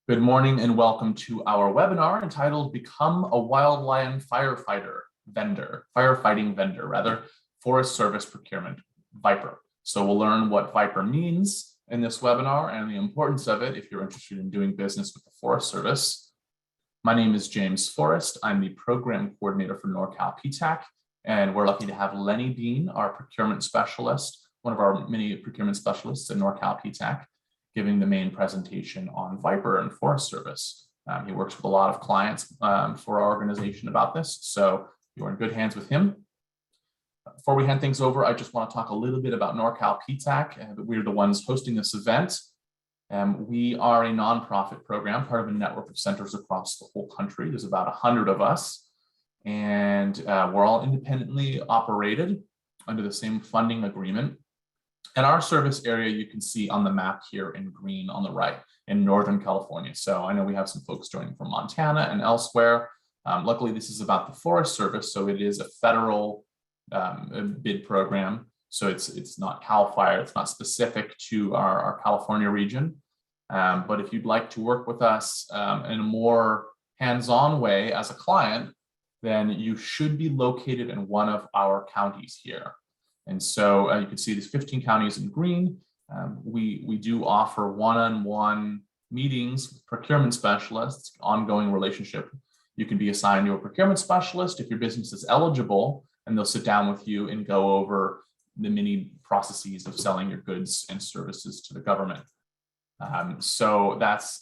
Good morning and welcome to our webinar entitled Become a Wildland Firefighting Vendor, Forest Service Procurement, VIPR. So we'll learn what VIPR means in this webinar and the importance of it if you're interested in doing business with the Forest Service. My name is James Forrest. I'm the Program Coordinator for Norcal PTAC, and we're lucky to have Lenny Dean, our procurement specialist, one of our many procurement specialists in Norcal PTAC, giving the main presentation on VIPR and Forest Service. He works with a lot of clients for our organization about this, so you're in good hands with him. Before we hand things over, I just want to talk a little bit about Norcal PTAC. We're the ones hosting this event. We are a nonprofit program, part of a network of centers across the whole country. There's about 100 of us, and we're all independently operated under the same funding agreement. And our service area, you can see on the map here in green on the right in Northern California. So I know we have some folks joining from Montana and elsewhere. Luckily, this is about the Forest Service, so it is a federal bid program. So it's not CAL FIRE, it's not specific to our California region. But if you'd like to work with us in a more hands-on way as a client, then you should be located in one of our counties here. And so you can see there's 15 counties in green. We do offer one-on-one meetings with procurement specialists, ongoing relationship. You can be assigned to a procurement specialist if your business is eligible, and they'll sit down with you and go over the many processes of selling your goods and services to the government. So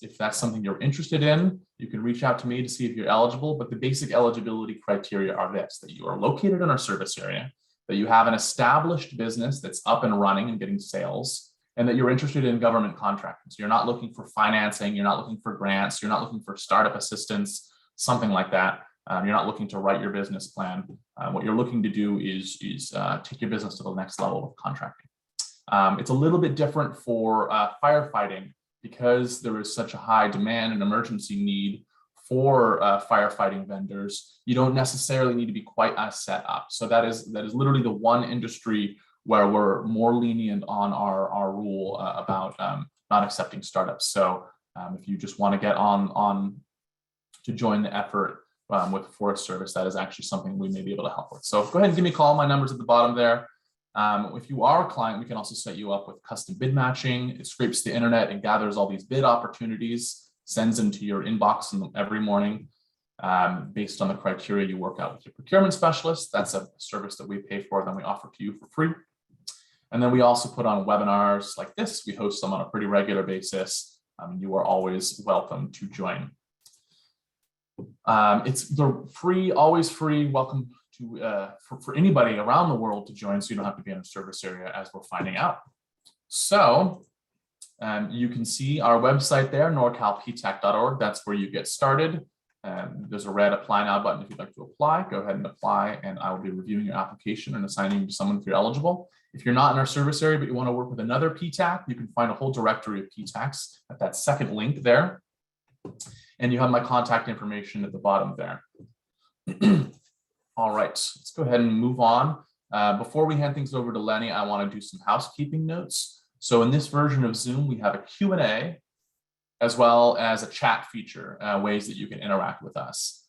if that's something you're interested in, you can reach out to me to see if you're eligible. But the basic eligibility criteria are this: that you are located in our service area, that you have an established business that's up and running and getting sales, and that you're interested in government contracting. So you're not looking for financing, you're not looking for grants, you're not looking for startup assistance, something like that. You're not looking to write your business plan. What you're looking to do is take your business to the next level of contracting. It's a little bit different for firefighting because there is such a high demand and emergency need for firefighting vendors. You don't necessarily need to be quite as set up. So that is literally the one industry where we're more lenient on our rule about not accepting startups. So if you just want to get on to join the effort with the Forest Service, that is actually something we may be able to help with. So go ahead and give me a call. My number's at the bottom there. If you are a client, we can also set you up with custom bid matching. It scrapes the internet and gathers all these bid opportunities, sends them to your inbox every morning based on the criteria you work out with your procurement specialist. That's a service that we pay for, then we offer to you for free. And then we also put on webinars like this. We host them on a pretty regular basis. You are always welcome to join. They're free, always free. Welcome to for anybody around the world to join, so you don't have to be in a service area, as we're finding out. So you can see our website there, norcalptac.org. That's where you get started. There's a red apply now button if you'd like to apply. Go ahead and apply, and I will be reviewing your application and assigning you to someone if you're eligible. If you're not in our service area, but you want to work with another PTAC, you can find a whole directory of PTACs at that second link there. And you have my contact information at the bottom there. All right, let's go ahead and move on. Before we hand things over to Lenny, I want to do some housekeeping notes. So in this version of Zoom, we have a Q&A as well as a chat feature, ways that you can interact with us.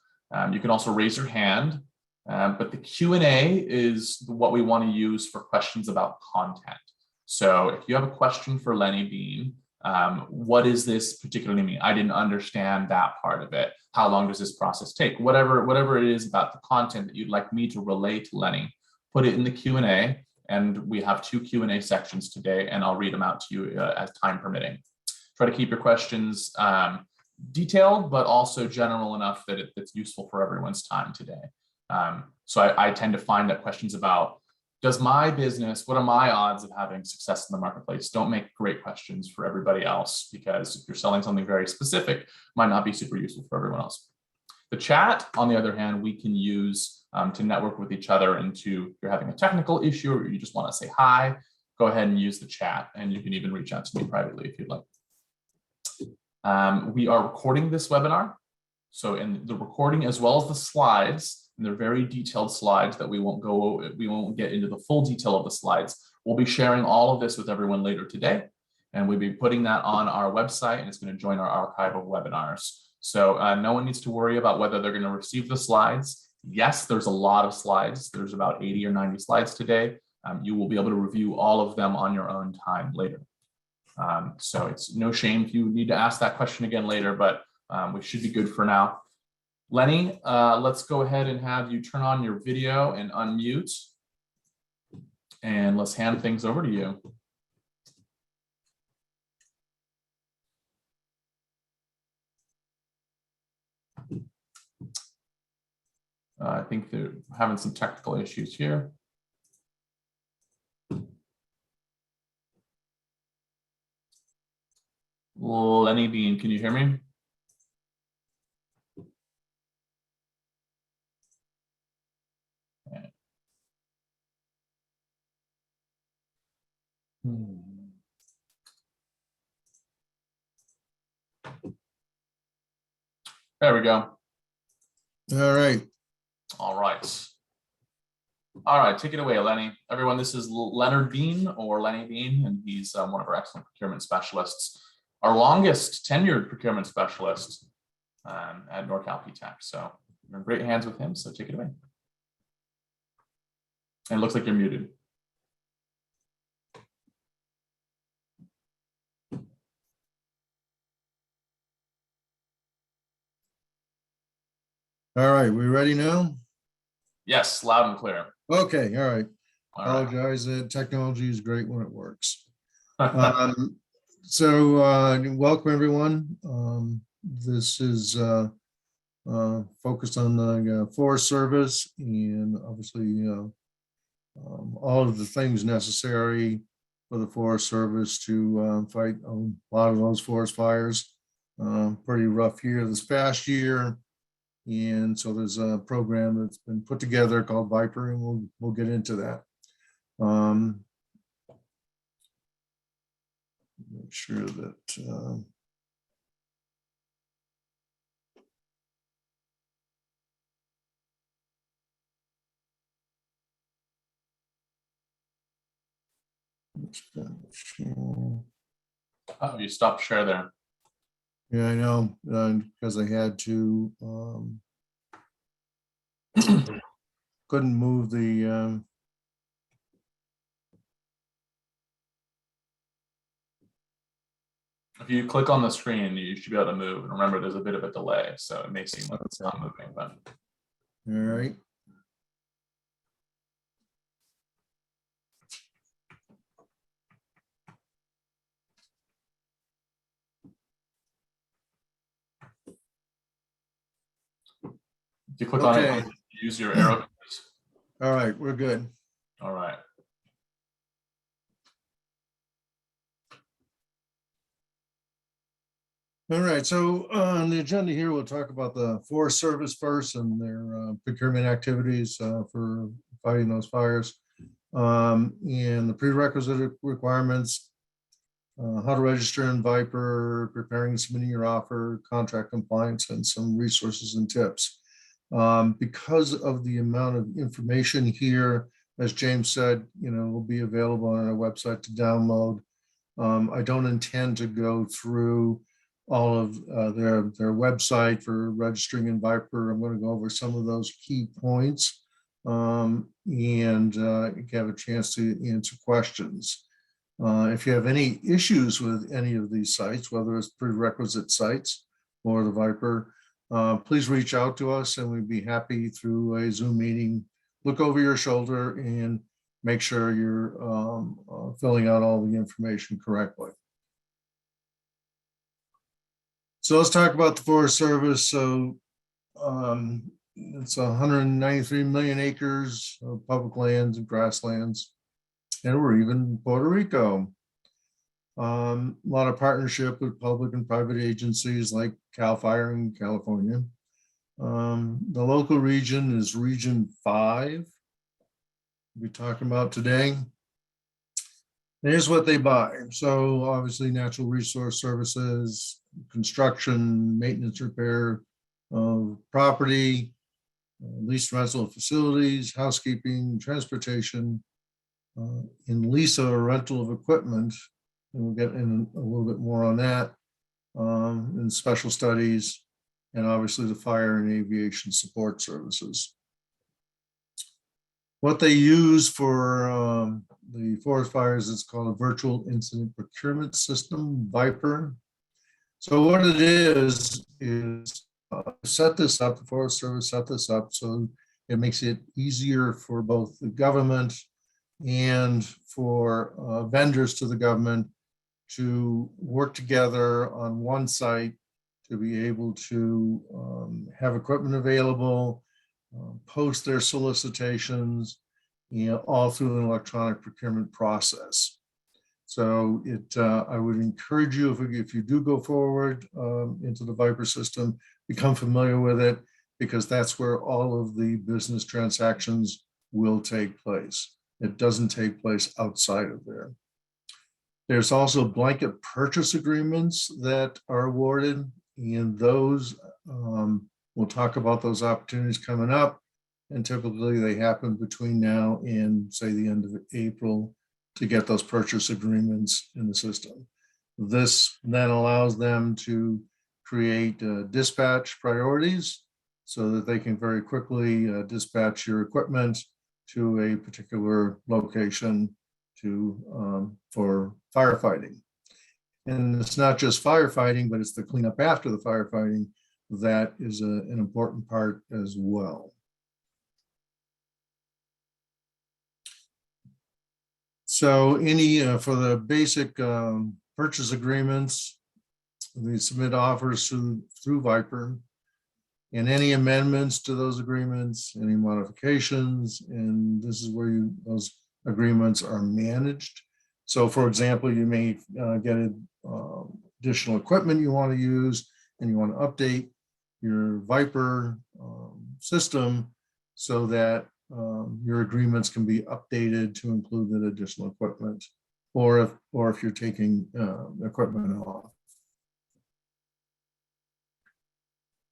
You can also raise your hand, but the Q&A is what we want to use for questions about content. So if you have a question for Lenny Dean, what does this particularly mean? I didn't understand that part of it. How long does this process take? Whatever it is about the content that you'd like me to relay to Lenny, put it in the Q&A, and we have 2 Q&A sections today, and I'll read them out to you as time permitting. Try to keep your questions detailed, but also general enough that it's useful for everyone's time today. So I tend to find that questions about, does my business, what are my odds of having success in the marketplace, don't make great questions for everybody else, because if you're selling something very specific, might not be super useful for everyone else. The chat, on the other hand, we can use to network with each other, and if you're having a technical issue or you just want to say hi, go ahead and use the chat, and you can even reach out to me privately if you'd like. We are recording this webinar. So in the recording, as well as the slides, and they're very detailed slides that we won't get into the full detail of the slides. We'll be sharing all of this with everyone later today. And we'll be putting that on our website, and it's going to join our archive of webinars. So no one needs to worry about whether they're going to receive the slides. Yes, there's a lot of slides. There's about 80 or 90 slides today. You will be able to review all of them on your own time later. So it's no shame if you need to ask that question again later, but we should be good for now. Lenny, let's go ahead and have you turn on your video and unmute. And let's hand things over to you. I think they're having some technical issues here. Lenny Bean, can you hear me? There we go. All right. All right. All right, take it away, Lenny. Everyone, this is Leonard Bean, or Lenny Bean, and he's one of our excellent procurement specialists, our longest tenured procurement specialist at Norcal PTACs. So you're in great hands with him, so take it away. And it looks like you're muted. All right, we ready now? Yes, loud and clear. Okay, all right. All right. Apologize, technology is great when it works. So welcome everyone. This is focused on the Forest Service, and obviously all of the things necessary for the Forest Service to fight a lot of those forest fires. Pretty rough year this past year. And so there's a program that's been put together called VIPR, and we'll get into that. Make sure that Oh, you stopped share there. yeah, I know, because I had to couldn't move the If you click on the screen, you should be able to move. And remember, there's a bit of a delay, so it may seem like it's not moving, but. all right. If you click on it, use your arrow keys. All right, we're good. All right. All right, so on the agenda here, we'll talk about the Forest Service first and their procurement activities for fighting those fires, and the prerequisite requirements, how to register in VIPR, preparing and submitting your offer, contract compliance, and some resources and tips. Because of the amount of information here, as James said, will be available on our website to download. I don't intend to go through all of their website for registering in VIPR. I'm going to go over some of those key points and have a chance to answer questions. If you have any issues with any of these sites, whether it's prerequisite sites or the VIPR, please reach out to us, and we'd be happy through a Zoom meeting, look over your shoulder and make sure you're filling out all the information correctly. So let's talk about the Forest Service. So it's 193 million acres of public lands and grasslands, and we're even Puerto Rico. A lot of partnership with public and private agencies like Cal Fire in California. The local region is Region 5. We're talking about today. Here's what they buy. So obviously natural resource services, construction, maintenance, repair of property, lease rental facilities, housekeeping, transportation, and lease or rental of equipment and we'll get in a little bit more on that, in special studies, and obviously the fire and aviation support services. What they use for the forest fires is called a virtual incident procurement system, VIPR. So what it is set this up, the Forest Service set this up so it makes it easier for both the government and for vendors to the government to work together on one site to be able to have equipment available, post their solicitations, all through an electronic procurement process. So I would encourage you, if you do go forward into the VIPR system, become familiar with it, because that's where all of the business transactions will take place. It doesn't take place outside of there. There's also blanket purchase agreements that are awarded, and those, we'll talk about those opportunities coming up. And typically they happen between now and say the end of April to get those purchase agreements in the system. This then allows them to create dispatch priorities so that they can very quickly dispatch your equipment to a particular location for firefighting. And it's not just firefighting, but it's the cleanup after the firefighting that is an important part as well. So for the basic purchase agreements, we submit offers through VIPR, and any amendments to those agreements, any modifications, and this is where those agreements are managed. So for example, you may get additional equipment you want to use, and you want to update your VIPR system so that your agreements can be updated to include that additional equipment, or if you're taking equipment off.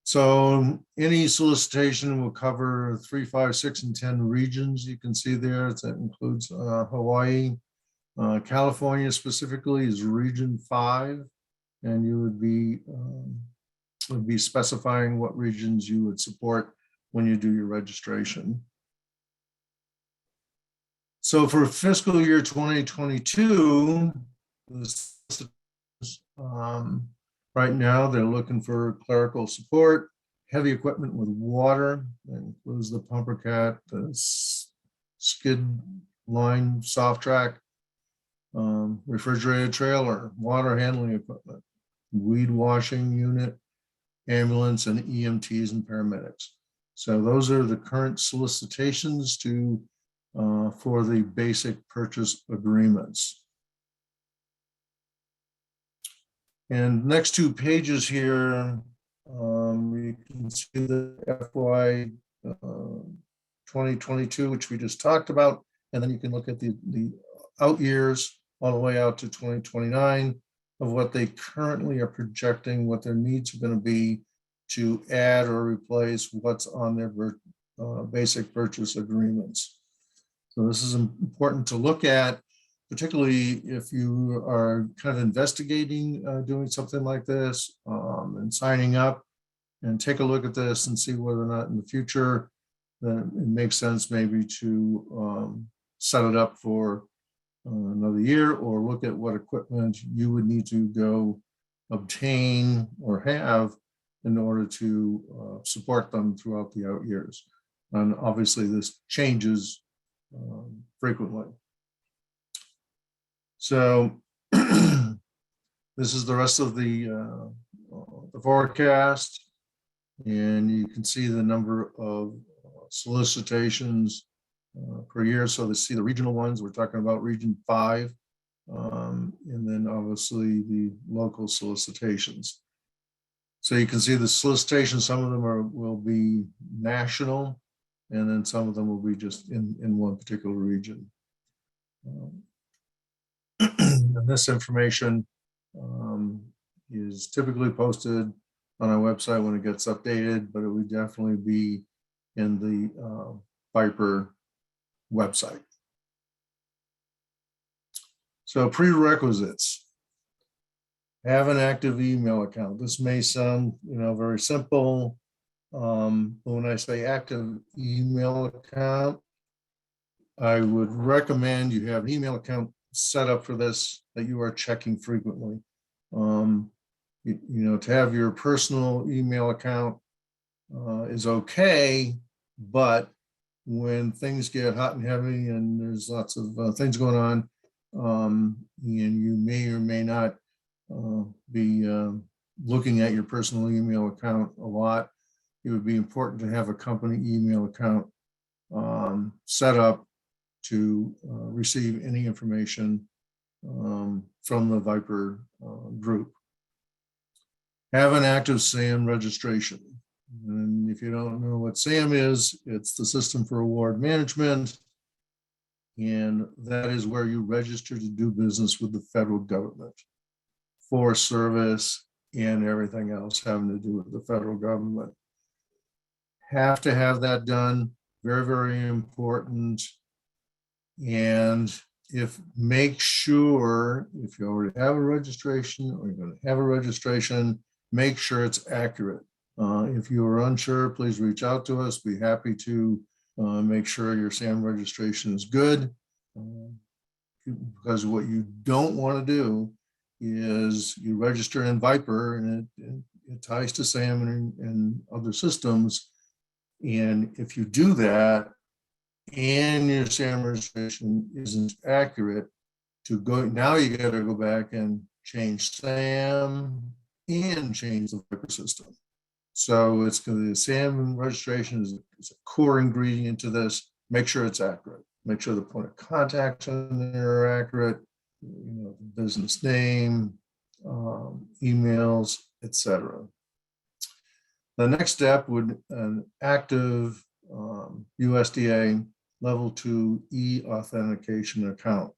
So any solicitation will cover 3, 5, 6, and 10 regions. You can see there that includes Hawaii. California specifically is region 5, and you would be specifying what regions you would support when you do your registration. So for fiscal year 2022, right now they're looking for clerical support, heavy equipment with water. That includes the pumper cat, the skid line, soft track, refrigerated trailer, water handling equipment, weed washing unit, ambulance, and EMTs and paramedics. So those are the current solicitations for the basic purchase agreements. And next 2 pages here, you can see the FY 2022, which we just talked about, and then you can look at the out years all the way out to 2029 of what they currently are projecting, what their needs are going to be to add or replace what's on their basic purchase agreements. So this is important to look at, particularly if you are kind of investigating doing something like this and signing up, and take a look at this and see whether or not in the future that it makes sense maybe to set it up for another year, or look at what equipment you would need to go obtain or have in order to support them throughout the out years. And obviously this changes frequently. So this is the rest of the forecast, and you can see the number of solicitations per year. So to see the regional ones, we're talking about region 5, and then obviously the local solicitations. So you can see the solicitations, some of them will be national, and then some of them will be just in one particular region. And this information is typically posted on our website when it gets updated, but it would definitely be in the VIPR website. So prerequisites. Have an active email account. This may sound, very simple. But when I say active email account, I would recommend you have an email account set up for this that you are checking frequently. To have your personal email account is okay, but when things get hot and heavy and there's lots of things going on, and you may or may not be looking at your personal email account a lot, it would be important to have a company email account set up to receive any information from the VIPR group. Have an active SAM registration. And if you don't know what SAM is, it's the System for Award Management. And that is where you register to do business with the federal government for service and everything else having to do with the federal government. Have to have that done. Very, very important. And make sure if you already have a registration or you're going to have a registration, make sure it's accurate. If you are unsure, please reach out to us. Be happy to make sure your SAM registration is good. Because what you don't want to do is you register in VIPR and it ties to SAM and other systems. And if you do that and your SAM registration isn't accurate, now you got to go back and change SAM and change the VIPR system. So it's going to be the SAM registration is a core ingredient to this. Make sure it's accurate. Make sure the point of contacts in there are accurate. The business name, emails, etc. The next step would an active USDA level 2 e-authentication account.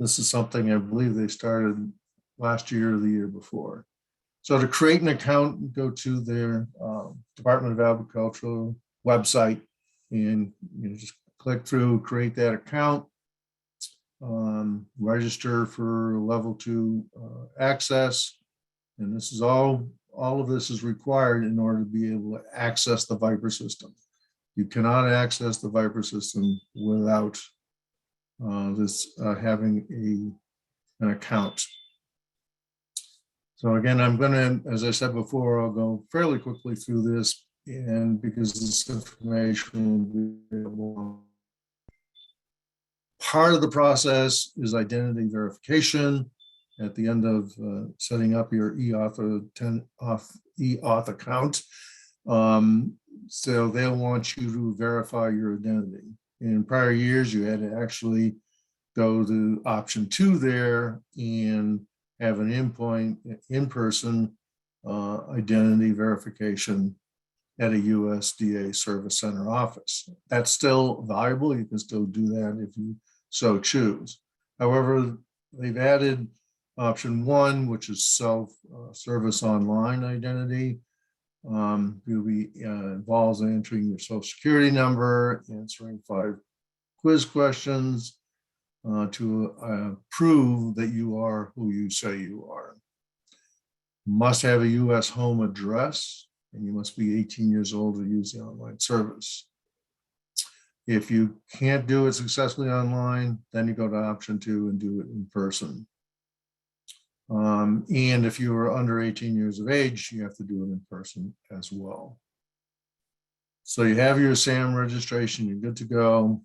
This is something I believe they started last year or the year before. So to create an account, go to their Department of Agriculture website and just click through, create that account, register for level 2 access. And this is all of this is required in order to be able to access the VIPR system. You cannot access the VIPR system without having an account. So again, I'm going to, as I said before, I'll go fairly quickly through this, and because this information will be available. Part of the process is identity verification at the end of setting up your eAuth account. So they'll want you to verify your identity. In prior years, you had to actually go to option 2 there and have an in-person identity verification at a USDA Service Center office. That's still valuable. You can still do that if you so choose. However, they've added option 1, which is self-service online identity. Involves entering your social security number, answering 5 quiz questions to prove that you are who you say you are. Must have a U.S. home address, and you must be 18 years old to use the online service. If you can't do it successfully online, then you go to option 2 and do it in person. And if you are under 18 years of age, you have to do it in person as well. So you have your SAM registration, you're good to go.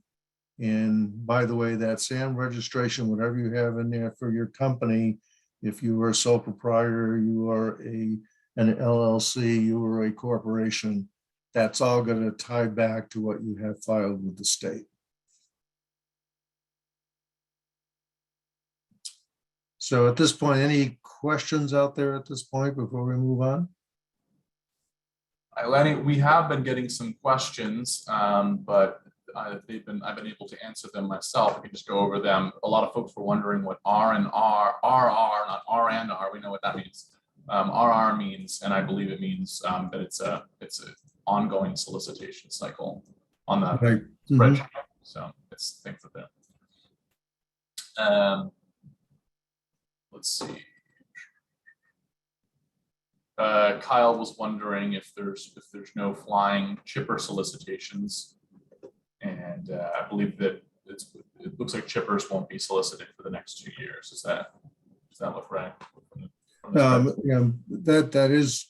And by the way, that SAM registration, whatever you have in there for your company, if you are a sole proprietor, you are an LLC, you are a corporation, that's all going to tie back to what you have filed with the state. So at this point, any questions out there at this point before we move on? Lenny, we have been getting some questions, but I've been able to answer them myself. I can just go over them. A lot of folks were wondering what R and R, RR, not R and R. We know what that means. RR means, and I believe it means that it's an ongoing solicitation cycle on that spreadsheet. So it's things that they're. Let's see. Kyle was wondering if there's no flying chipper solicitations, and I believe that it looks like chippers won't be solicited for the next 2 years. Does that look right? Yeah, that is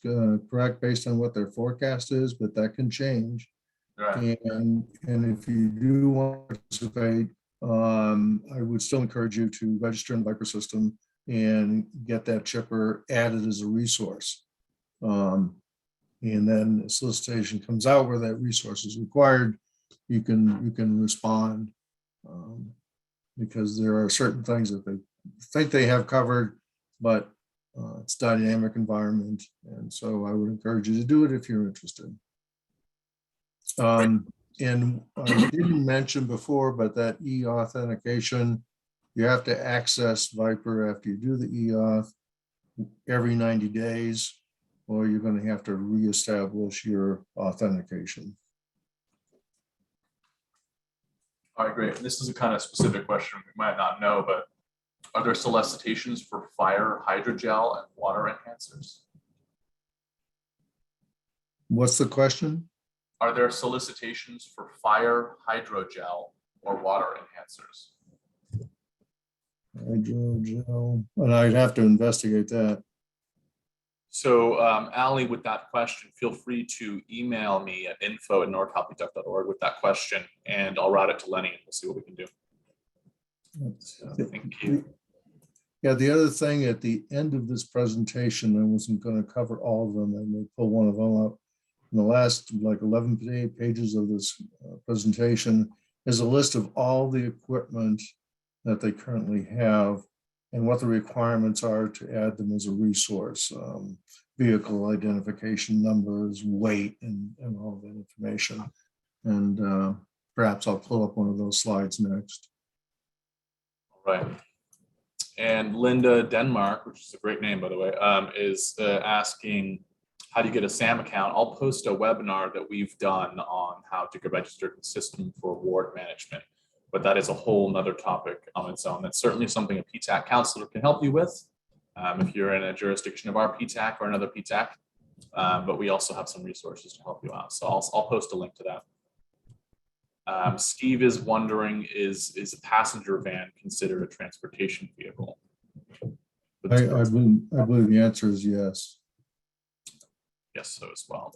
correct based on what their forecast is, but that can change. Right. And if you do want to participate, I would still encourage you to register in the VIPR system and get that chipper added as a resource. And then a solicitation comes out where that resource is required, you can respond, because there are certain things that they think they have covered, but it's a dynamic environment, and so I would encourage you to do it if you're interested. And I didn't mention before, but that e-authentication, you have to access VIPR after you do the e-auth every 90 days, or you're going to have to reestablish your authentication. All right, great. This is a kind of specific question we might not know, but are there solicitations for fire hydrogel and water enhancers? What's the question? Are there solicitations for fire hydrogel or water enhancers? Hydrogel, and I'd have to investigate that. So Ali, with that question, feel free to email me at info@norcalptech.org with that question, and I'll route it to Lenny and we'll see what we can do. Thank you. Yeah, the other thing at the end of this presentation, I wasn't going to cover all of them. I may pull one of them up. In the last like 11 pages of this presentation is a list of all the equipment that they currently have and what the requirements are to add them as a resource. Vehicle identification numbers, weight, and all that information. And perhaps I'll pull up one of those slides next. All right. And Linda Denmark, which is a great name, by the way, is asking, how do you get a SAM account? I'll post a webinar that we've done on how to get registered in the system for award management, but that is a whole nother topic on its own. That's certainly something a PTAC counselor can help you with if you're in a jurisdiction of our PTAC or another PTAC, but we also have some resources to help you out. So I'll post a link to that. Steve is wondering, is a passenger van considered a transportation vehicle? I believe the answer is yes. Yes, so as well.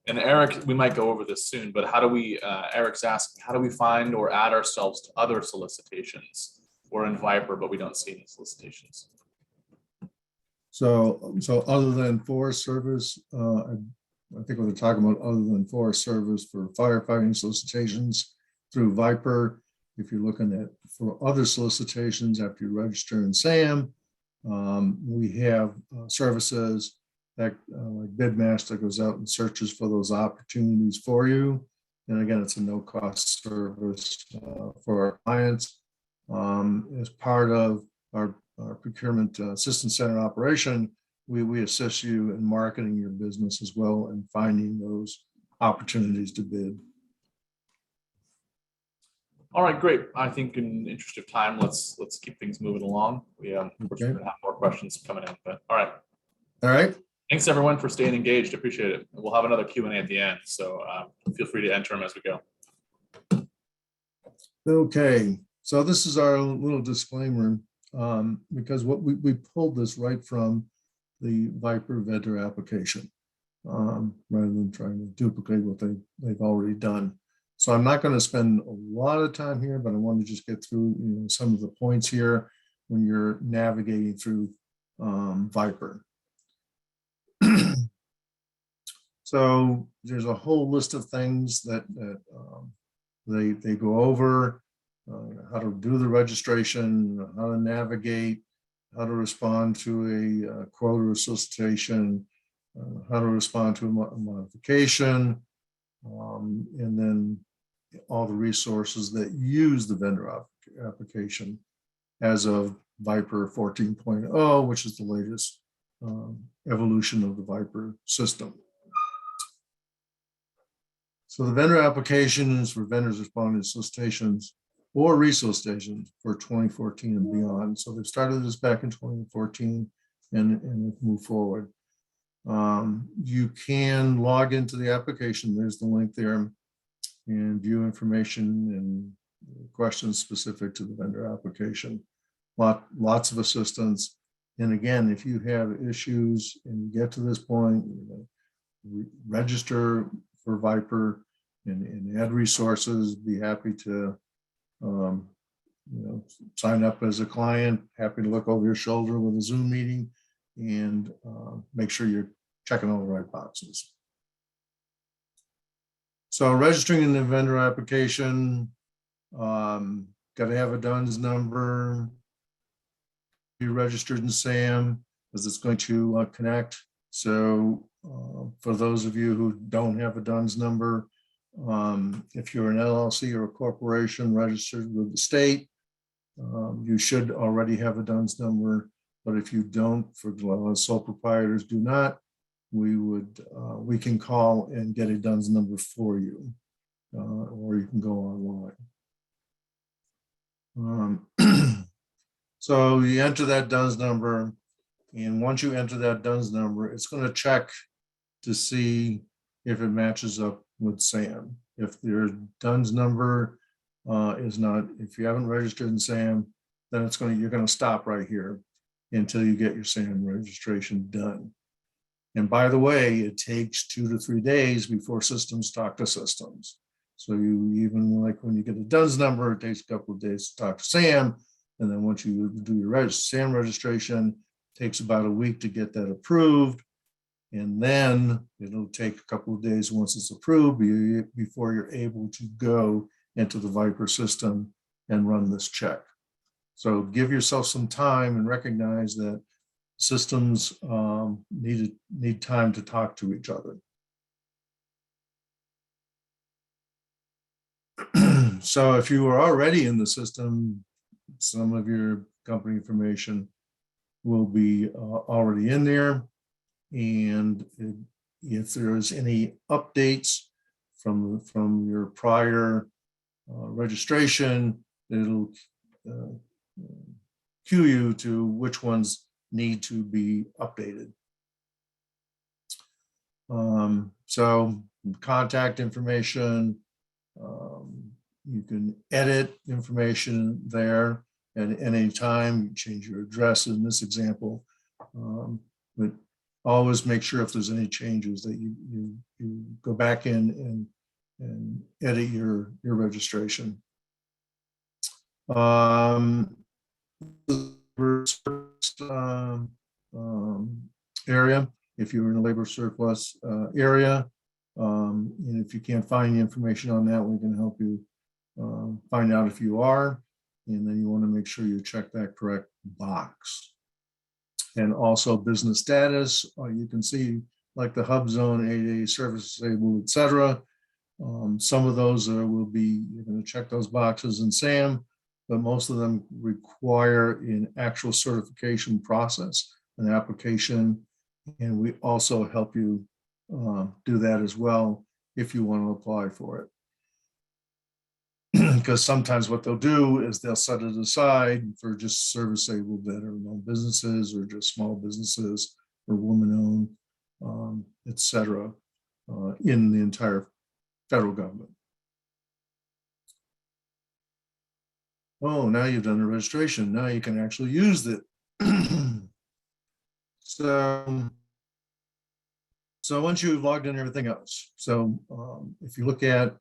And Eric, we might go over this soon, but how do we, Eric's asking, how do we find or add ourselves to other solicitations? We're in VIPR, but we don't see any solicitations. So other than Forest Service, I think what they're talking about, other than Forest Service for firefighting solicitations through VIPR, if you're looking at for other solicitations after you register in SAM, we have services that like Bidmaster goes out and searches for those opportunities for you. And again, it's a no-cost service for our clients. As part of our Procurement Assistance Center operation, we assist you in marketing your business as well and finding those opportunities to bid. All right, great. I think in the interest of time, let's keep things moving along. We're going to have more questions coming in, but all right. All right. Thanks everyone for staying engaged. Appreciate it. We'll have another Q&A at the end, so feel free to enter them as we go. Okay, so this is our little disclaimer because what we pulled this right from the VIPR vendor application rather than trying to duplicate what they've already done. So I'm not going to spend a lot of time here, but I want to just get through some of the points here when you're navigating through VIPR. So there's a whole list of things that they go over, how to do the registration, how to navigate, how to respond to a quote or solicitation, how to respond to a modification, and then all the resources that use the vendor application as of VIPR 14.0, which is the latest evolution of the VIPR system. So the vendor application is for vendors responding to solicitations or resolicitations for 2014 and beyond. So they started this back in 2014 and moved forward. You can log into the application. There's the link there, and view information and questions specific to the vendor application. Lots of assistance. And again, if you have issues and you get to this point, register for VIPR and add resources. Be happy to sign up as a client. Happy to look over your shoulder with a Zoom meeting and make sure you're checking all the right boxes. So registering in the vendor application, got to have a DUNS number. Be registered in SAM because it's going to connect. So for those of you who don't have a DUNS number, if you're an LLC or a corporation registered with the state, you should already have a DUNS number. But if you don't, for sole proprietors do not, we can call and get a DUNS number for you, or you can go online. So you enter that DUNS number, and once you enter that DUNS number, it's going to check to see if it matches up with SAM. If your DUNS number is not, if you haven't registered in SAM, then you're going to stop right here until you get your SAM registration done. And by the way, it takes 2 to 3 days before systems talk to systems. So you even like when you get a DUNS number, it takes a couple of days to talk to SAM. And then once you do your SAM registration, it takes about a week to get that approved. And then it'll take a couple of days once it's approved before you're able to go into the VIPR system and run this check. So give yourself some time and recognize that systems need time to talk to each other. So if you are already in the system, some of your company information will be already in there. And if there is any updates from your prior registration, it'll cue you to which ones need to be updated. So contact information, you can edit information there at any time, change your address in this example, but always make sure if there's any changes that you go back in and edit your registration. Area, if you're in a labor surplus area, and if you can't find the information on that, we can help you find out if you are, and then you want to make sure you check that correct box. And also business status, you can see like the hub zone, 8A service disabled, etc. Some of those will be, you're going to check those boxes in SAM, but most of them require an actual certification process, an application, and we also help you do that as well if you want to apply for it. Because sometimes what they'll do is they'll set it aside for just service-able that are no businesses or just small businesses or woman-owned, etc., in the entire federal government. Oh, now you've done the registration. Now you can actually use it. So once you've logged in everything else, so if you look at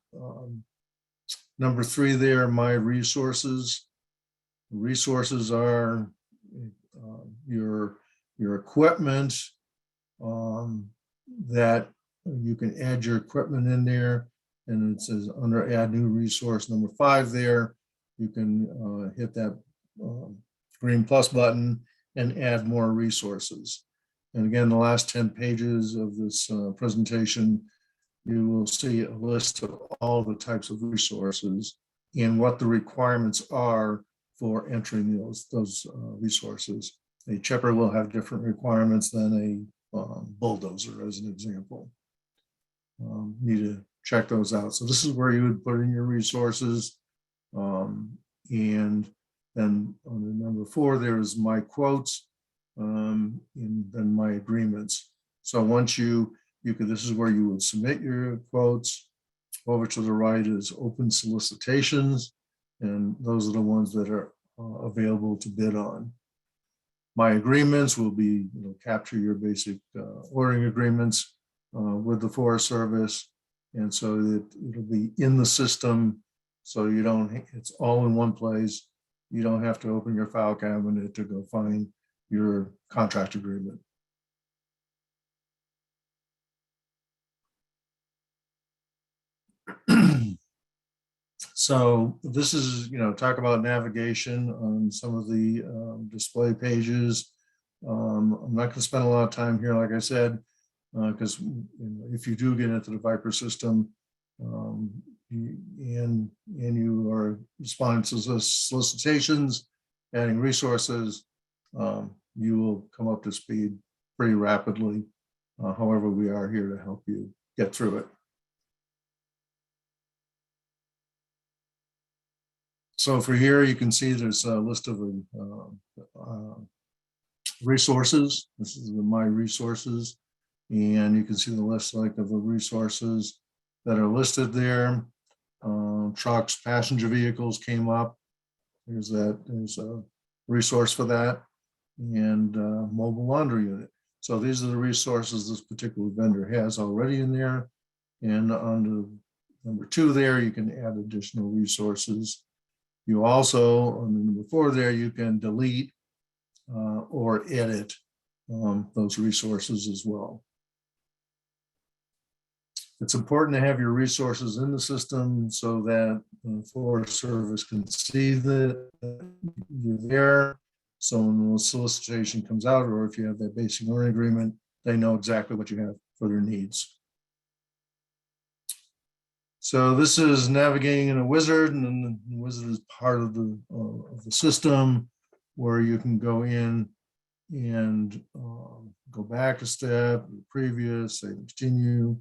number 3 there, my resources. Resources are your equipment, that you can add your equipment in there, and it says under add new resource number 5 there. You can hit that green plus button and add more resources. And again, the last 10 pages of this presentation, you will see a list of all the types of resources and what the requirements are for entering those resources. A chipper will have different requirements than a bulldozer, as an example. Need to check those out. So this is where you would put in your resources. And then on the number 4, there's my quotes, and then my agreements. So once you could, this is where you would submit your quotes. Over to the right is open solicitations, and those are the ones that are available to bid on. My agreements will be, capture your basic ordering agreements with the Forest Service, and so that it'll be in the system, so you don't, it's all in one place. You don't have to open your file cabinet to go find your contract agreement. So this is, talk about navigation on some of the display pages. I'm not going to spend a lot of time here, like I said, because if you do get into the VIPR system and you are responding to the solicitations, adding resources, you will come up to speed pretty rapidly. However, we are here to help you get through it. So for here, you can see there's a list of resources. This is my resources. And you can see the list of the resources that are listed there. Trucks, passenger vehicles came up. There's a resource for that. And mobile laundry unit. So these are the resources this particular vendor has already in there. And under number 2 there, you can add additional resources. You also, on the number 4 there, you can delete or edit those resources as well. It's important to have your resources in the system so that the Forest Service can see that you're there. So when the solicitation comes out, or if you have that basic ordering agreement, they know exactly what you have for their needs. So this is navigating in a wizard, and the wizard is part of the system where you can go in and go back a step, previous, say continue,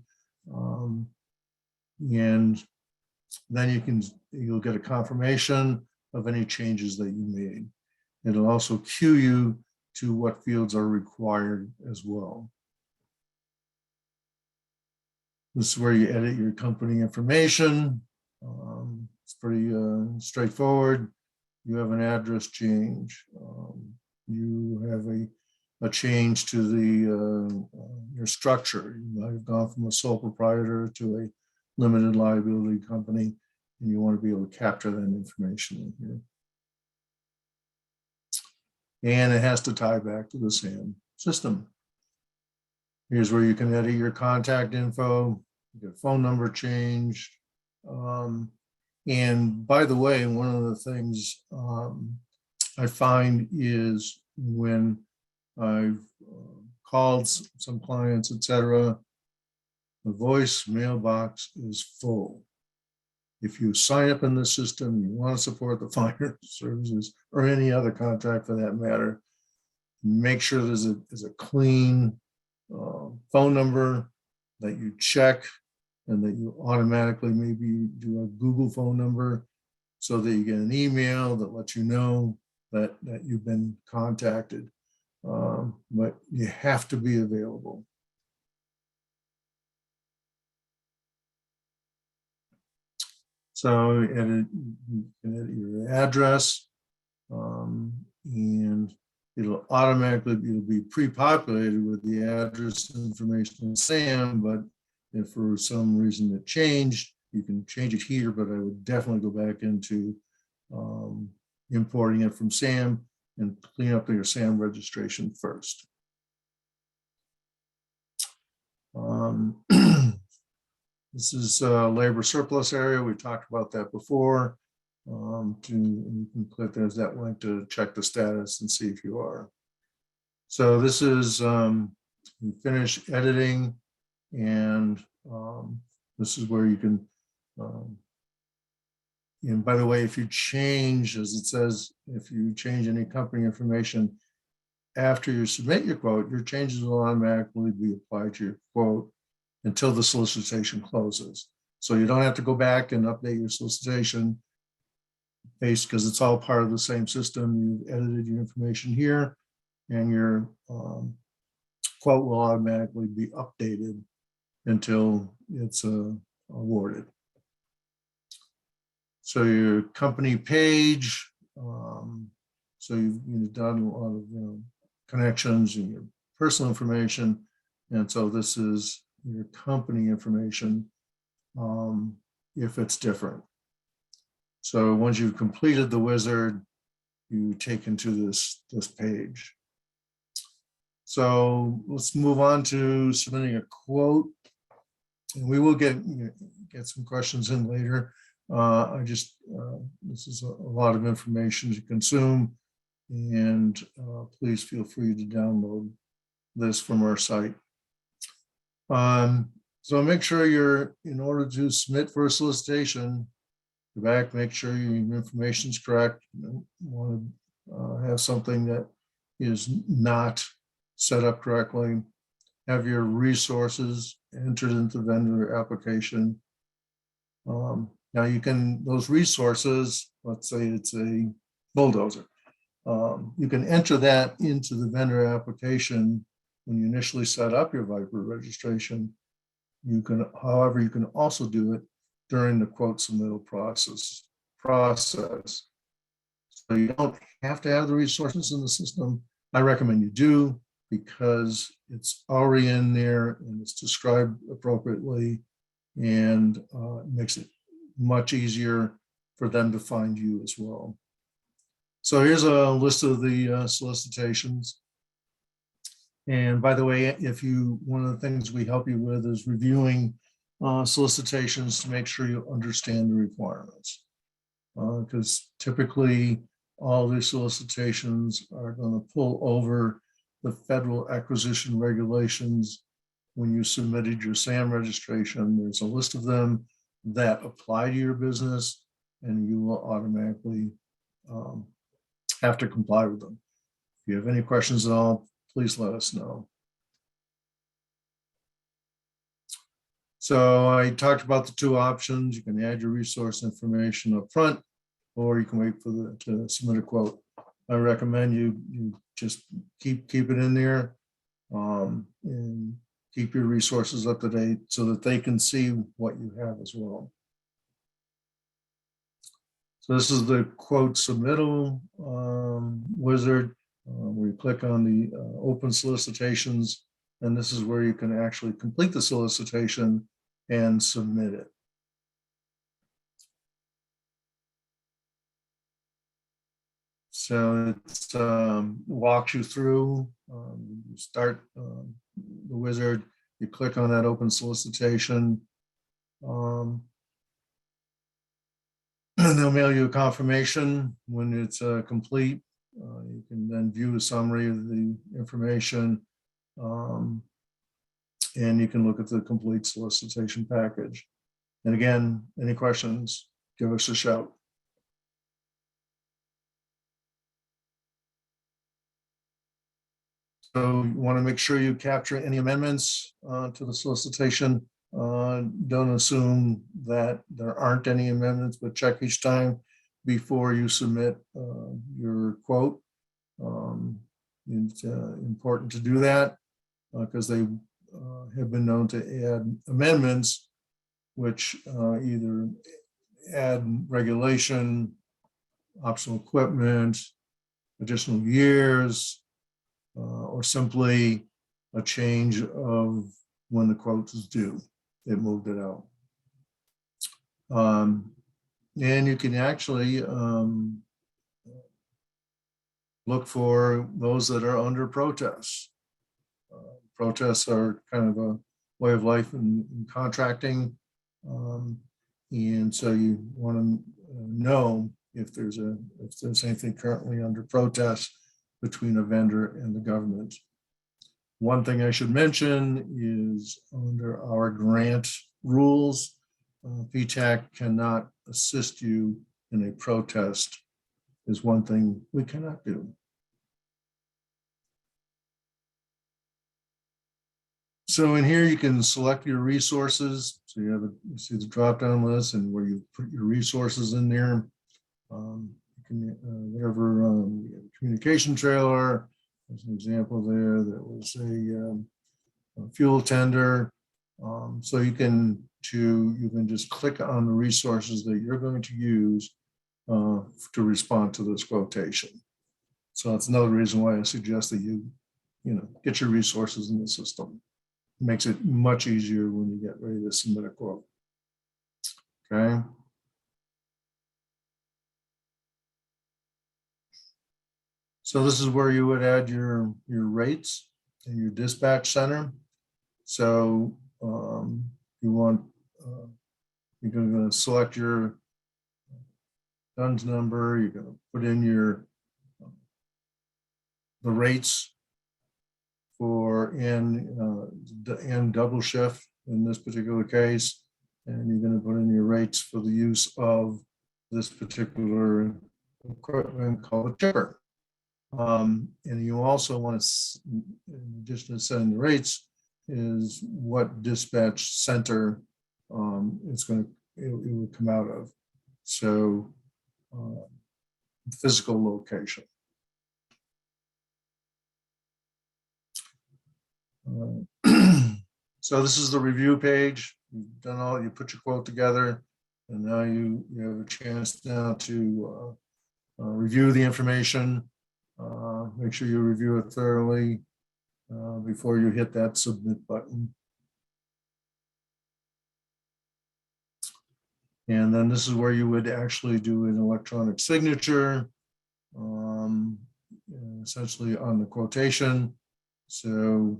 and then you'll get a confirmation of any changes that you made. It'll also cue you to what fields are required as well. This is where you edit your company information. It's pretty straightforward. You have an address change. You have a change to your structure. You might have gone from a sole proprietor to a limited liability company, and you want to be able to capture that information in here. And it has to tie back to the SAM system. Here's where you can edit your contact info, your phone number changed. And by the way, one of the things I find is when I've called some clients, etc., the voice mailbox is full. If you sign up in the system, you want to support the fire services or any other contract for that matter, make sure there's a clean phone number that you check, and that you automatically maybe do a Google phone number so that you get an email that lets you know that you've been contacted. But you have to be available. So you can edit your address, and it'll automatically be pre-populated with the address information in SAM, but if for some reason it changed, you can change it here, but I would definitely go back into importing it from SAM and clean up your SAM registration first. This is labor surplus area. We talked about that before. You can click, there's that link to check the status and see if you are. So this is, you finish editing, and this is where you can, and by the way, if you change, as it says, if you change any company information after you submit your quote, your changes will automatically be applied to your quote until the solicitation closes. So you don't have to go back and update your solicitation base, because it's all part of the same system. You've edited your information here, and your quote will automatically be updated until it's awarded. So your company page, so you've done a lot of connections and your personal information, and so this is your company information if it's different. So once you've completed the wizard, you take into this page. So let's move on to submitting a quote, and we will get some questions in later. This is a lot of information to consume, and please feel free to download this from our site. So make sure in order to submit for a solicitation, go back, make sure your information is correct. You don't want to have something that is not set up correctly. Have your resources entered into the vendor application. Now those resources, let's say it's a bulldozer. You can enter that into the vendor application when you initially set up your VIPR registration. However, you can also do it during the quote submittal process. So you don't have to have the resources in the system. I recommend you do, because it's already in there and it's described appropriately, and it makes it much easier for them to find you as well. So here's a list of the solicitations. And by the way, one of the things we help you with is reviewing solicitations to make sure you understand the requirements. Because typically all these solicitations are going to pull over the federal acquisition regulations. When you submitted your SAM registration, there's a list of them that apply to your business, and you will automatically have to comply with them. If you have any questions at all, please let us know. So I talked about the two options. You can add your resource information up front, or you can wait to submit a quote. I recommend you just keep it in there and keep your resources up to date so that they can see what you have as well. So this is the quote submittal wizard. We click on the open solicitations, and this is where you can actually complete the solicitation and submit it. So it walks you through. You start the wizard, you click on that open solicitation, and they'll mail you a confirmation when it's complete. You can then view a summary of the information, and you can look at the complete solicitation package. And again, any questions, give us a shout. So you want to make sure you capture any amendments to the solicitation. Don't assume that there aren't any amendments, but check each time before you submit your quote. It's important to do that because they have been known to add amendments which either add regulation, optional equipment, additional years, or simply a change of when the quote is due. It moved it out. And you can actually look for those that are under protest. Protests are kind of a way of life in contracting. And so you want to know if there's anything currently under protest between a vendor and the government. One thing I should mention is under our grant rules, PTAC cannot assist you in a protest, is one thing we cannot do. So in here you can select your resources. So you see the drop-down list and where you put your resources in there. Whatever communication trailer, there's an example there that was a fuel tender. So you can just click on the resources that you're going to use to respond to this quotation. So that's another reason why I suggest that you get your resources in the system. It makes it much easier when you get ready to submit a quote. Okay. So this is where you would add your rates and your dispatch center. So you're going to select your DUNS number. You're going to put in the rates for in double shift in this particular case, and you're going to put in your rates for the use of this particular equipment called a chipper. And you also want to, in addition to setting the rates, is what dispatch center it would come out of. So physical location. So this is the review page. You've done all, you put your quote together, and now you have a chance now to review the information. Make sure you review it thoroughly before you hit that submit button. And then this is where you would actually do an electronic signature, essentially on the quotation. So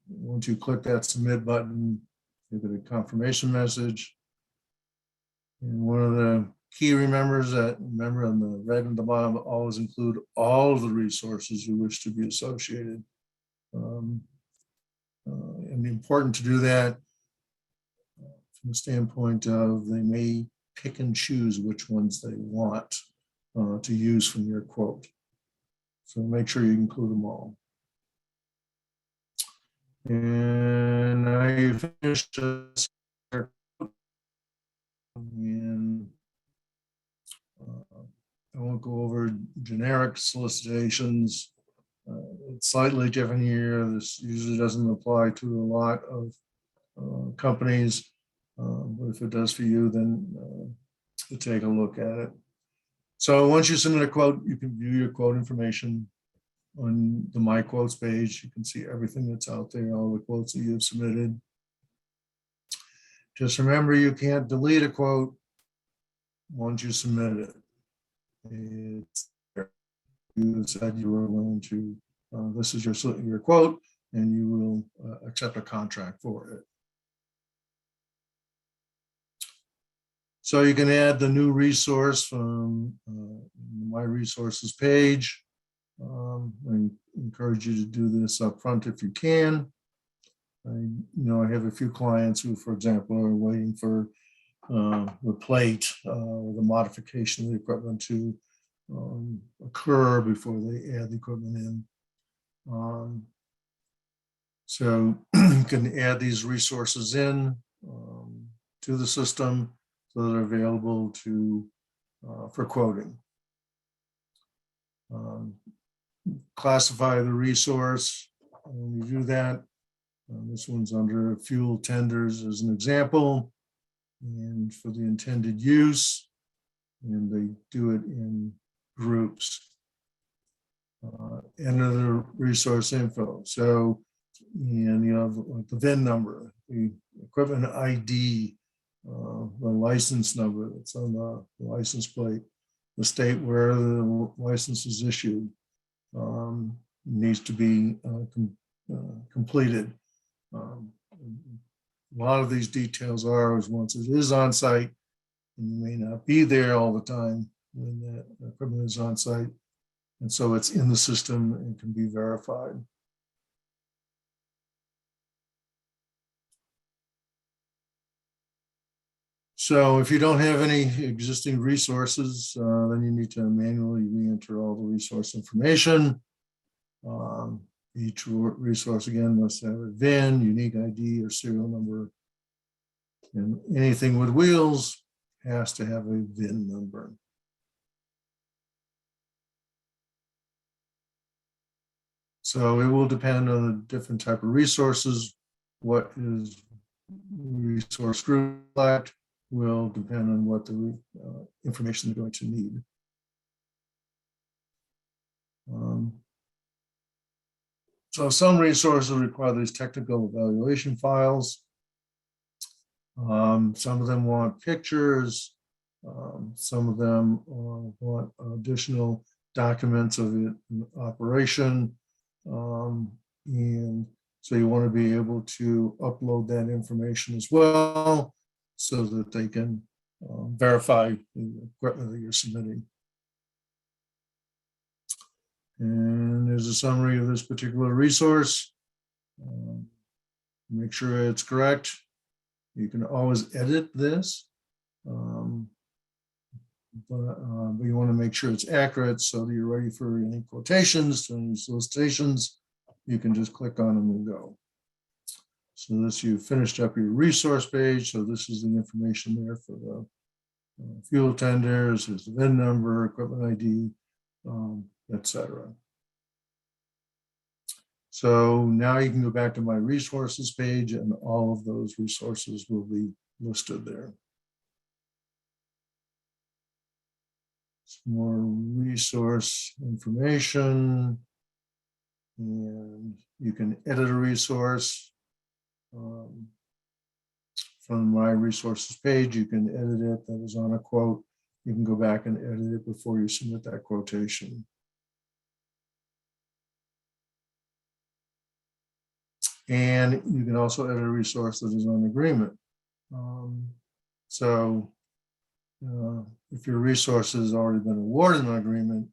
once you click that submit button, you get a confirmation message. And one of the key remember on the right at the bottom, always include all of the resources you wish to be associated. And important to do that from the standpoint of they may pick and choose which ones they want to use from your quote. So make sure you include them all. And now you finished this. And I won't go over generic solicitations. It's slightly different here. This usually doesn't apply to a lot of companies, but if it does for you, then take a look at it. So once you submit a quote, you can view your quote information on the My Quotes page. You can see everything that's out there, all the quotes that you've submitted. Just remember, you can't delete a quote once you submit it. It's there. You said you were willing to, this is your quote, and you will accept a contract for it. So you can add the new resource from My Resources page. I encourage you to do this up front if you can. I have a few clients who, for example, are waiting for the plate or the modification of the equipment to occur before they add the equipment in. So you can add these resources in to the system so they're available for quoting. Classify the resource. When you do that, this one's under fuel tenders as an example, and for the intended use, and they do it in groups. Enter the resource info. So, and you have like the VIN number, the equipment ID, the license number that's on the license plate, the state where the license is issued, needs to be completed. A lot of these details are once it is on site, and you may not be there all the time when that equipment is on site, and so it's in the system and can be verified. So if you don't have any existing resources, then you need to manually re-enter all the resource information. Each resource, again, must have a VIN, unique ID, or serial number. And anything with wheels has to have a VIN number. So it will depend on the different type of resources. What is resource group select will depend on what the information they're going to need. So some resources require these technical evaluation files. Some of them want pictures. Some of them want additional documents of it in operation. And so you want to be able to upload that information as well so that they can verify the equipment that you're submitting. And there's a summary of this particular resource. Make sure it's correct. You can always edit this, but you want to make sure it's accurate so that you're ready for any quotations, any solicitations. You can just click on them and go. So this, you finished up your resource page. So this is the information there for the fuel tenders. There's the VIN number, equipment ID, etc. So now you can go back to my resources page and all of those resources will be listed there. Some more resource information. And you can edit a resource from my resources page. You can edit it. That is on a quote. You can go back and edit it before you submit that quotation. And you can also edit a resource that is on agreement. If your resource has already been awarded an agreement,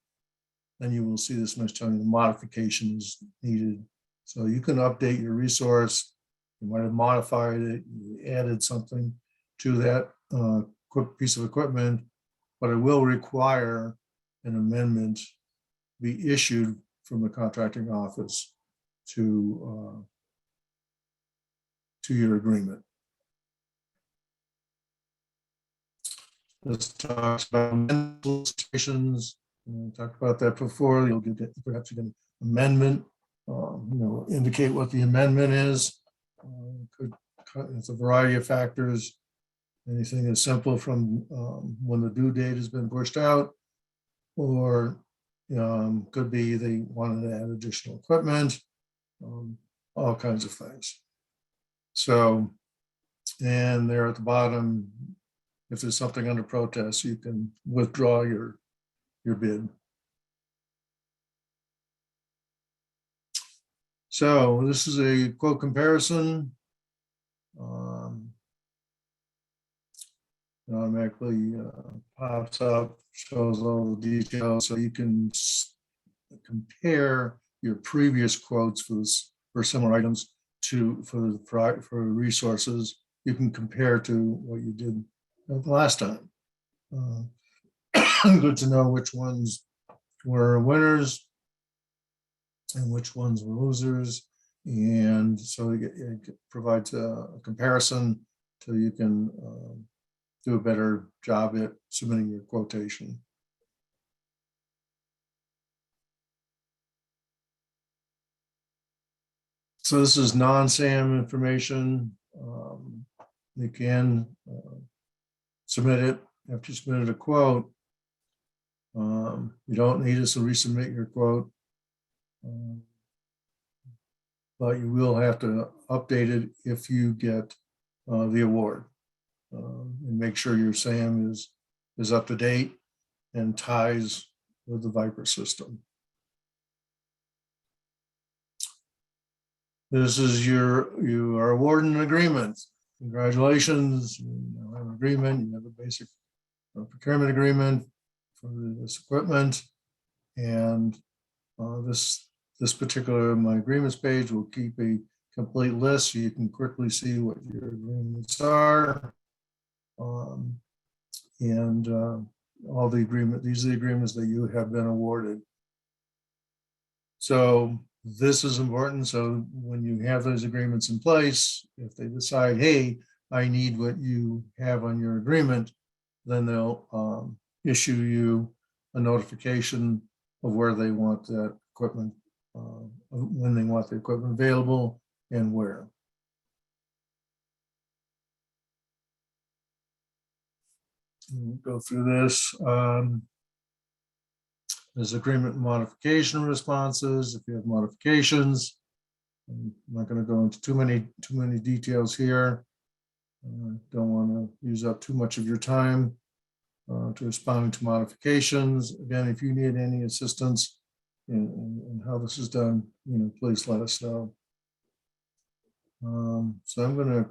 then you will see this message telling you the modification is needed. So you can update your resource. You might have modified it, you added something to that piece of equipment, but it will require an amendment be issued from the contracting office to your agreement. This talks about solicitations. We talked about that before. You'll get perhaps you get an amendment. Indicate what the amendment is. It's a variety of factors. Anything as simple from when the due date has been pushed out, or could be they wanted to add additional equipment, all kinds of things. So, and there at the bottom, if there's something under protest, you can withdraw your bid. So this is a quote comparison. It automatically pops up, shows all the details, so you can compare your previous quotes for similar items for resources. You can compare to what you did the last time. Good to know which ones were winners and which ones were losers, and so it provides a comparison so you can do a better job at submitting your quotation. So this is non-SAM information. You can submit it after you submitted a quote. You don't need us to resubmit your quote, but you will have to update it if you get the award, and make sure your SAM is up to date and ties with the VIPR system. This is you are awarded an agreement. Congratulations, you have an agreement. You have a basic procurement agreement for this equipment, and this particular my agreements page will keep a complete list so you can quickly see what your agreements are, and all the agreement. These are the agreements that you have been awarded. So this is important. So when you have those agreements in place, if they decide, hey, I need what you have on your agreement, then they'll issue you a notification of where they want that equipment when they want the equipment available and where. We'll go through this. There's agreement and modification responses. If you have modifications, I'm not going to go into too many details here. Don't want to use up too much of your time to responding to modifications. Again, if you need any assistance in how this is done, please let us know. So I'm going to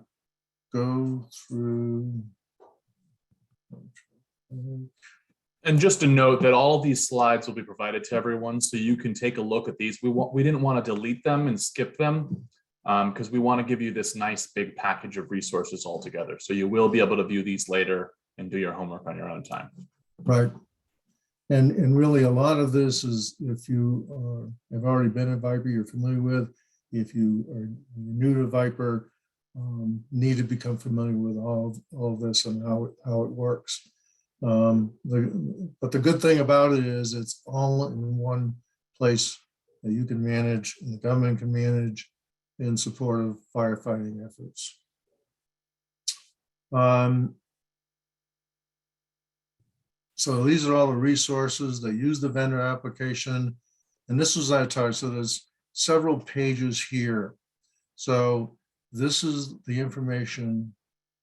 go through. And just to note that all of these slides will be provided to everyone, so you can take a look at these. We didn't want to delete them and skip them because we want to give you this nice big package of resources all together. So you will be able to view these later and do your homework on your own time. Right. And really a lot of this is if you have already been at VIPR, you're familiar with. If you are new to VIPR, need to become familiar with all of this and how it works. But the good thing about it is it's all in one place that you can manage and the government can manage in support of firefighting efforts. So these are all the resources. They use the vendor application, and this was I talked. So there's several pages here. So this is the information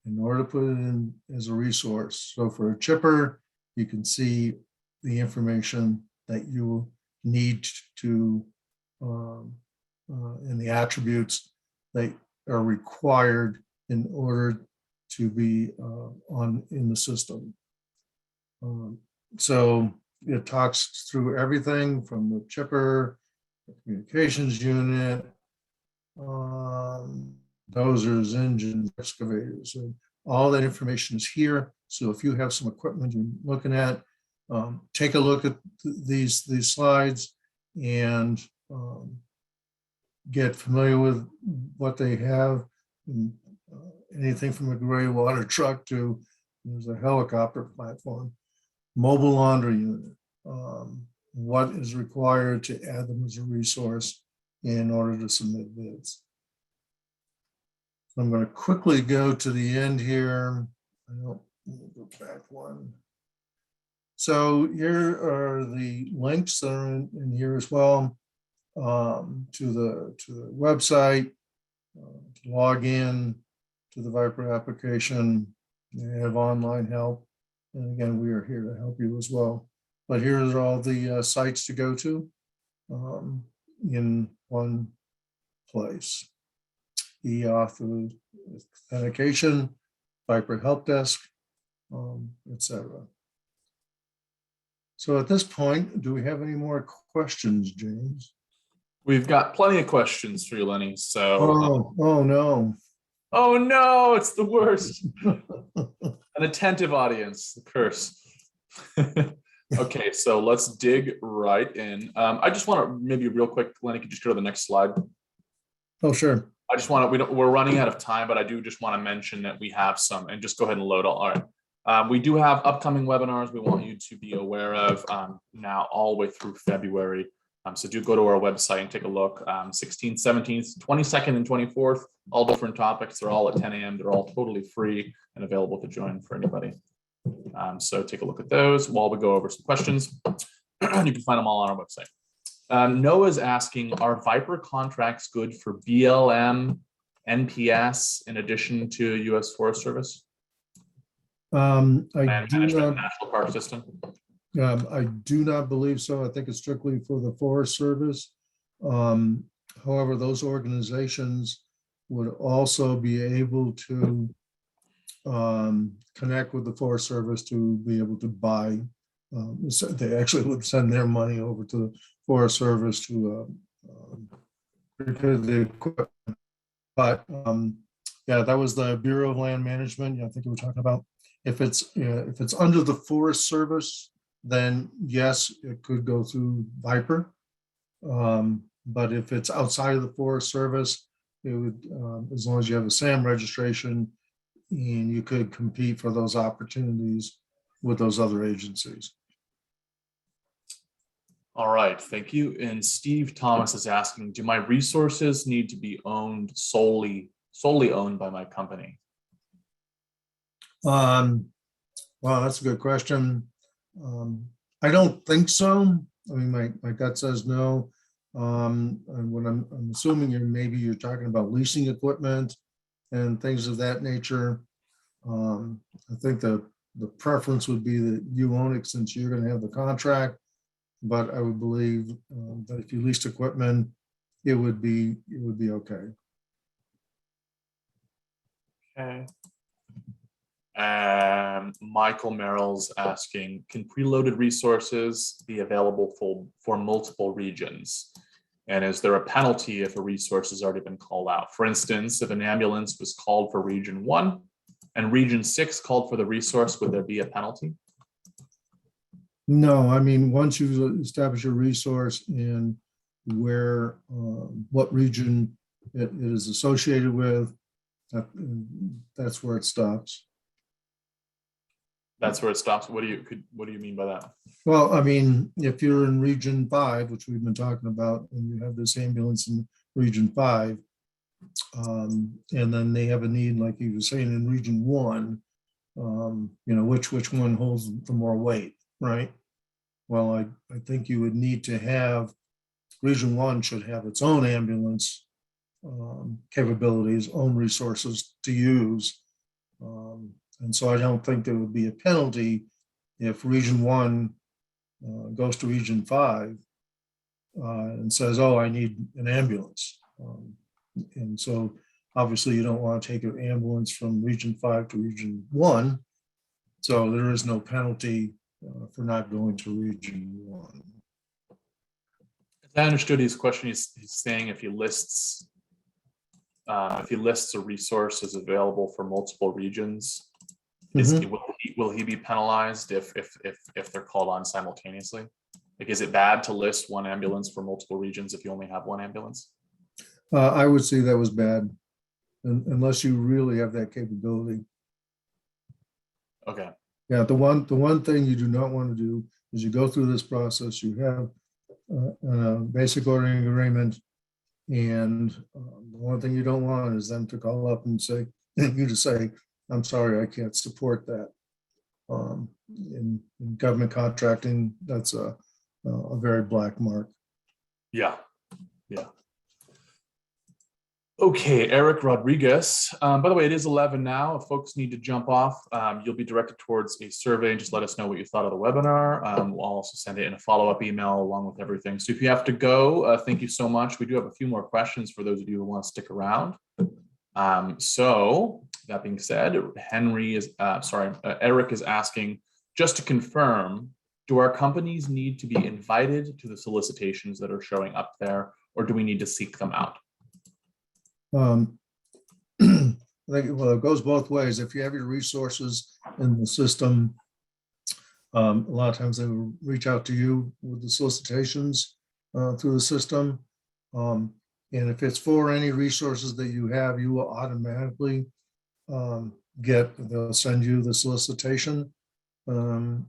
in order to put it in as a resource. So for a chipper, you can see the information that you need to and the attributes that are required in order to be in the system. So it talks through everything from the chipper, the communications unit, dozers, engines, excavators, and all that information is here. So if you have some equipment you're looking at, take a look at these slides and get familiar with what they have. And, anything from a gray water truck to there's a helicopter platform, mobile laundry unit, what is required to add them as a resource in order to submit bids. So I'm going to quickly go to the end here. Go back one. So here are the links that are in here as well to the website, to log in to the VIPR application. They have online help. And again, we are here to help you as well. But here's all the sites to go to in one place. Authentication, VIPR help desk, etc. So at this point, do we have any more questions, James? We've got plenty of questions for you, Lenny. So, oh no. Oh no, it's the worst. An attentive audience, the curse. Okay, so let's dig right in. I just want to maybe real quick, Lenny, could you just go to the next slide? Oh, sure. I just want to, we're running out of time, but I do just want to mention that we have some, and just go ahead and load all right. We do have upcoming webinars we want you to be aware of now all the way through February. So do go to our website and take a look. 16th, 17th, 22nd, and 24th, all different topics. They're all at 10 a.m. They're all totally free and available to join for anybody. So take a look at those while we go over some questions. You can find them all on our website. Noah's asking, are VIPR contracts good for BLM, NPS, in addition to U.S. Forest Service? National Park System. I do not believe so. I think it's strictly for the Forest Service. However, those organizations would also be able to connect with the Forest Service to be able to buy. So they actually would send their money over to the Forest Service to prepare the equipment. But yeah, that was the Bureau of Land Management. I think we were talking about if it's under the Forest Service, then yes, it could go through VIPR. But if it's outside of the Forest Service, it would, as long as you have a SAM registration, and you could compete for those opportunities with those other agencies. All right, thank you. And Steve Thomas is asking, do my resources need to be owned solely owned by my company? Well, that's a good question. I don't think so. I mean, my gut says no. And when I'm assuming you're talking about leasing equipment and things of that nature. I think the preference would be that you own it since you're going to have the contract. But I would believe that if you leased equipment, it would be okay. Okay. And Michael Merrill's asking, can preloaded resources be available for multiple regions? And is there a penalty if a resource has already been called out? For instance, if an ambulance was called for region 1 and region 6 called for the resource, would there be a penalty? No, I mean, once you establish a resource and where, what region it is associated with, that's where it stops. That's where it stops. What do you mean by that? Well, I mean, if you're in region 5, which we've been talking about, and you have this ambulance in region 5, and then they have a need, like you were saying, in region 1, which one holds the more weight, right? Well, I think you would need to have, region 1 should have its own ambulance capabilities, own resources to use. And so I don't think there would be a penalty if region 1 goes to region 5 and says, oh, I need an ambulance. And so obviously you don't want to take an ambulance from region 5 to region 1. So there is no penalty for not going to region 1. As I understood his question, he's saying if he lists a resource as available for multiple regions, will he be penalized if they're called on simultaneously? Like, is it bad to list one ambulance for multiple regions if you only have one ambulance? I would say that was bad, unless you really have that capability. Okay. Yeah, the one thing you do not want to do is you go through this process, you have a basic ordering agreement, and the one thing you don't want is them to call up and say, I'm sorry, I can't support that. In government contracting, that's a very black mark. Yeah. Okay, Eric Rodriguez. By the way, it is 11 now. If folks need to jump off, you'll be directed towards a survey and just let us know what you thought of the webinar. We'll also send it in a follow-up email along with everything. So if you have to go, thank you so much. We do have a few more questions for those of you who want to stick around. So that being said, Eric is asking, just to confirm, do our companies need to be invited to the solicitations that are showing up there, or do we need to seek them out? I think, well, it goes both ways. If you have your resources in the system, a lot of times they will reach out to you with the solicitations through the system. And if it's for any resources that you have, you will automatically they'll send you the solicitation to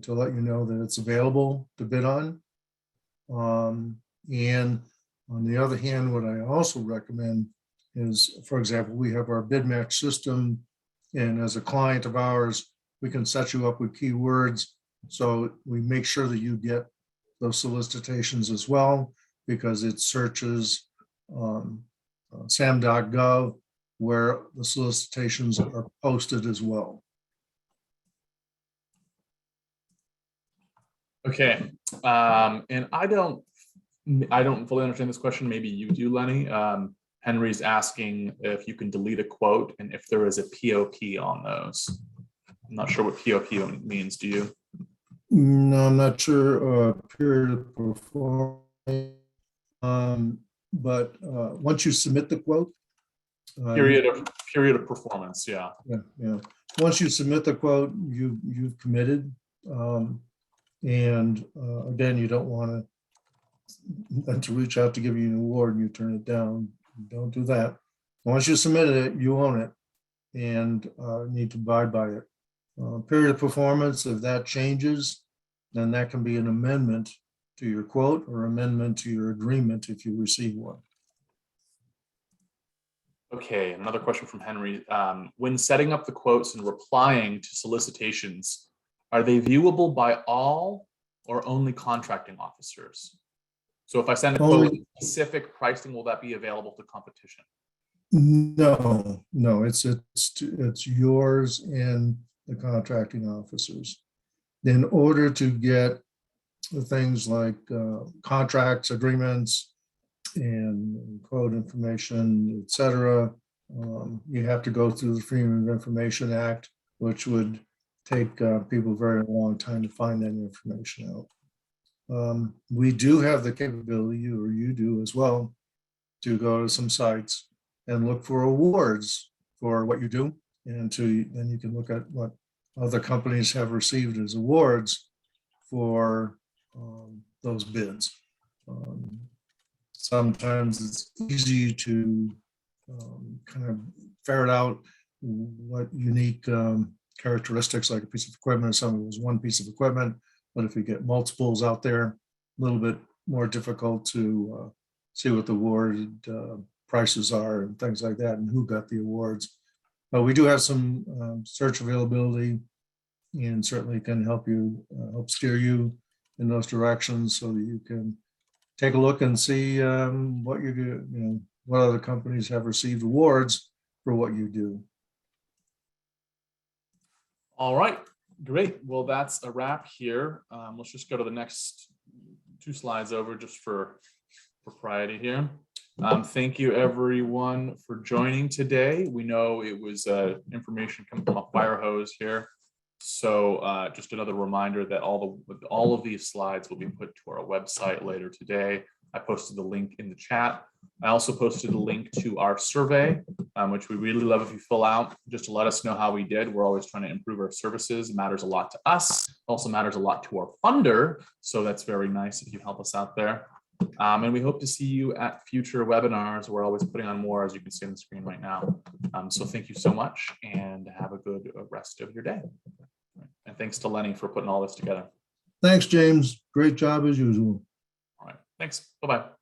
let you know that it's available to bid on. And on the other hand, what I also recommend is, for example, we have our bid match system, and as a client of ours, we can set you up with keywords. So we make sure that you get those solicitations as well, because it searches sam.gov where the solicitations are posted as well. Okay, and I don't fully understand this question. Maybe you do, Lenny. Henry's asking if you can delete a quote and if there is a POP on those. I'm not sure what POP means. Do you? No, I'm not sure. Period of performance. But once you submit the quote, Period of performance. Yeah. Yeah. Once you submit the quote, you've committed, and again, you don't want them to reach out to give you an award and you turn it down. Don't do that. Once you submitted it, you own it and need to abide by it. Period of performance, if that changes, then that can be an amendment to your quote or amendment to your agreement if you receive one. Okay, another question from Henry. When setting up the quotes and replying to solicitations, are they viewable by all or only contracting officers? So if I send a quote with specific pricing, will that be available to competition? No, it's yours and the contracting officers. In order to get the things like contracts, agreements, and quote information, et cetera, you have to go through the Freedom of Information Act, which would take people a very long time to find that information out. We do have the capability, or you do as well, to go to some sites and look for awards for what you do, and then you can look at what other companies have received as awards for those bids. Sometimes it's easy to kind of ferret out what unique characteristics, like a piece of equipment. Some was one piece of equipment, but if you get multiples out there, a little bit more difficult to see what the award prices are and things like that, and who got the awards. But we do have some search availability, and certainly can help you, help steer you in those directions, so that you can take a look and see what you do, what other companies have received awards for what you do. All right, great. Well, that's a wrap here. Let's just go to the next 2 slides over, just for propriety here. Thank you everyone for joining today. We know it was information coming from a fire hose here. So just another reminder that all of these slides will be put to our website later today. I posted the link in the chat. I also posted a link to our survey, which we really love if you fill out, just to let us know how we did. We're always trying to improve our services. It matters a lot to us. It also matters a lot to our funder. So that's very nice if you help us out there. And we hope to see you at future webinars. We're always putting on more, as you can see on the screen right now. So thank you so much, and have a good rest of your day. And thanks to Lenny for putting all this together. Thanks, James. Great job as usual. All right. Thanks. Bye-bye.